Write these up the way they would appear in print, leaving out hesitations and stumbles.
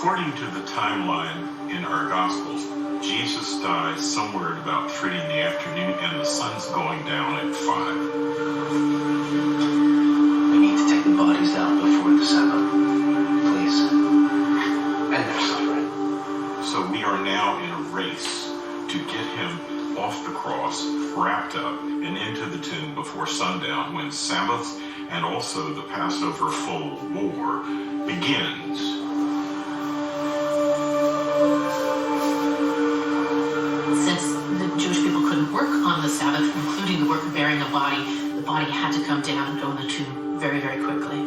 According to the timeline in our Gospels, Jesus dies somewhere at about 3 in the afternoon, and the sun's going down at 5. We need to take the bodies out before the Sabbath, please. And their suffering. So we are now in a race to get him off the cross, wrapped up, and into the tomb before sundown, when Sabbath and also the Passover full war begins. Since the Jewish people couldn't work on the Sabbath, including the work of burying a body, the body had to come down and go in the tomb very, very quickly.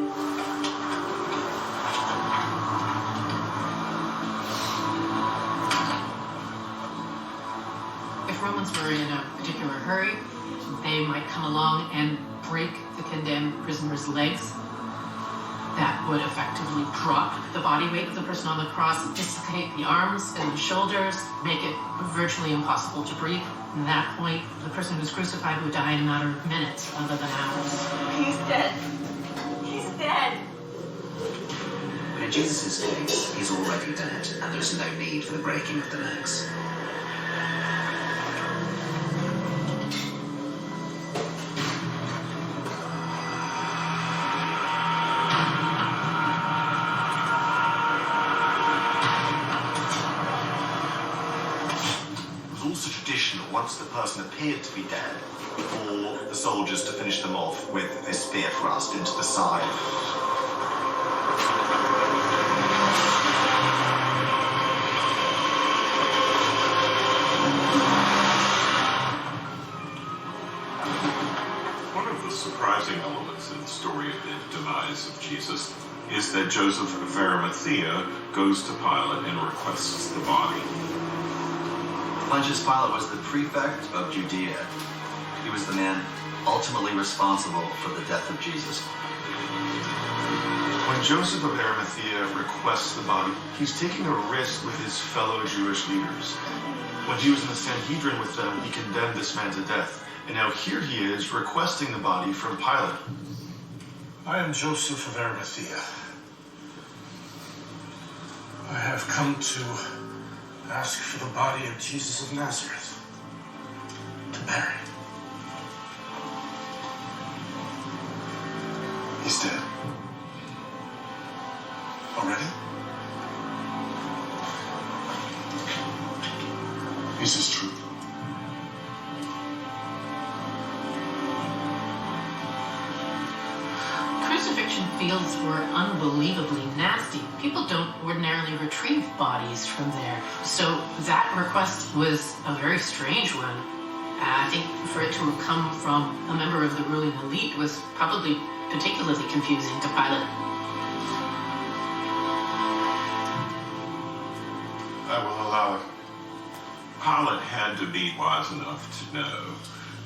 If Romans were in a particular hurry, they might come along and break the condemned prisoner's legs. That would effectively drop the body weight of the person on the cross, dislocate the arms and the shoulders, make it virtually impossible to breathe. At that point, the person who's crucified would die in a matter of minutes rather than hours. He's dead. He's dead. But in Jesus' case, he's already dead, and there's no need for the breaking of the legs. Once the person appeared to be dead, for the soldiers to finish them off with a spear thrust into the side. One of the surprising elements in the story of the demise of Jesus is that Joseph of Arimathea goes to Pilate and requests the body. Pontius Pilate was the prefect of Judea. He was the man ultimately responsible for the death of Jesus. When Joseph of Arimathea requests the body, he's taking a risk with his fellow Jewish leaders. When he was in the Sanhedrin with them, he condemned this man to death. And now here he is requesting the body from Pilate. I am Joseph of Arimathea. I have come to ask for the body of Jesus of Nazareth to bury. He's dead. Already? Is this true? Crucifixion fields were unbelievably nasty. People don't ordinarily retrieve bodies from there. So that request was a very strange one. I think for it to have come from a member of the ruling elite was probably particularly confusing to Pilate. I will allow it. Pilate had to be wise enough to know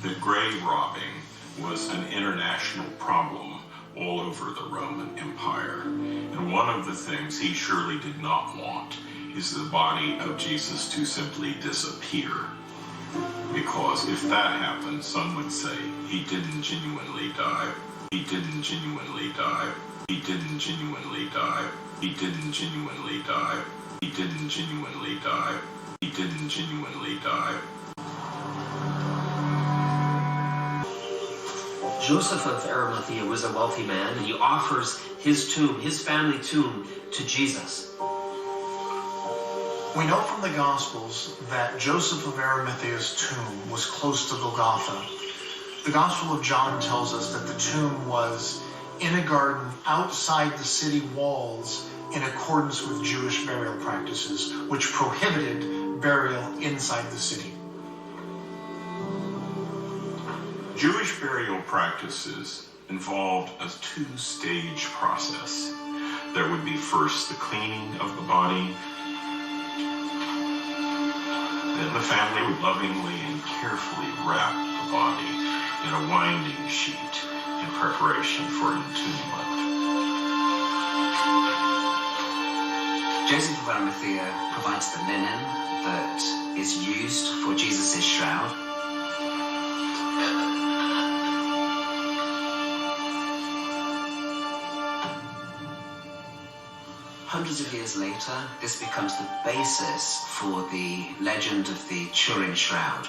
that grave robbing was an international problem all over the Roman Empire. And one of the things he surely did not want is the body of Jesus to simply disappear. Because if that happened, some would say he didn't genuinely die. He didn't genuinely die. He didn't genuinely die. He didn't genuinely die. He didn't genuinely die. He didn't genuinely die. Joseph of Arimathea was a wealthy man, and he offers his tomb, his family tomb, to Jesus. We know from the Gospels that Joseph of Arimathea's tomb was close to Golgotha. The Gospel of John tells us that the tomb was in a garden outside the city walls in accordance with Jewish burial practices, which prohibited burial inside the city. Jewish burial practices involved a two-stage process. There would be first the cleaning of the body. Then the family would lovingly and carefully wrap the body in a winding sheet in preparation for entombment. Joseph of Arimathea provides the linen that is used for Jesus' shroud. hundreds of years later, this becomes the basis for the legend of the Turin Shroud.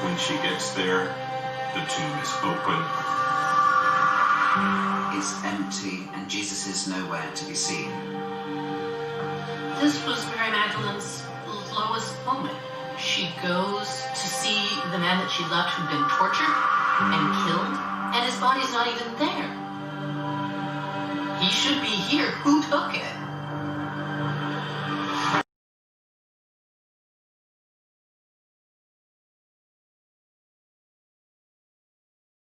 When she gets there, the tomb is open. It's empty, and Jesus is nowhere to be seen. This was Mary Magdalene's lowest moment. She goes to see the man that she loved who'd been tortured and killed, and his body's not even there. He should be here. Who took it?